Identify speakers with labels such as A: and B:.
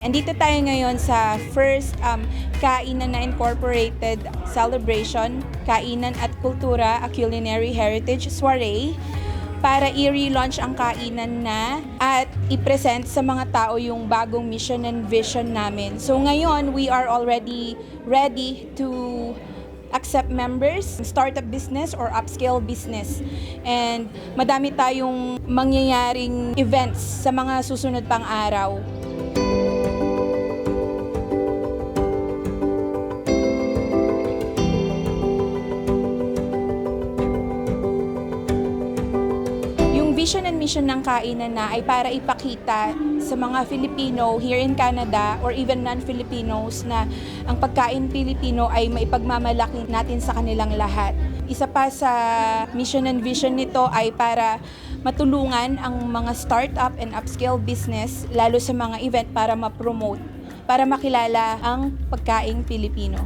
A: Andito tayo ngayon sa first Kainan na Incorporated Celebration, Kainan at Kultura, a Culinary Heritage Soiree, para i-relaunch ang kainan na at i-present sa mga tao yung bagong mission and vision namin. So ngayon, we are already ready to accept members, startup business or upscale business. And madami tayong mangyayaring events sa mga susunod pang araw. Vision and mission ng Kainan na ay para ipakita sa mga Filipino here in Canada or even non-Filipinos na ang pagkain Pilipino ay maipagmamalaki natin sa kanilang lahat. Isa pa sa mission and vision nito ay para matulungan ang mga startup and upscale business, lalo sa mga event para ma-promote, para makilala ang pagkain Pilipino.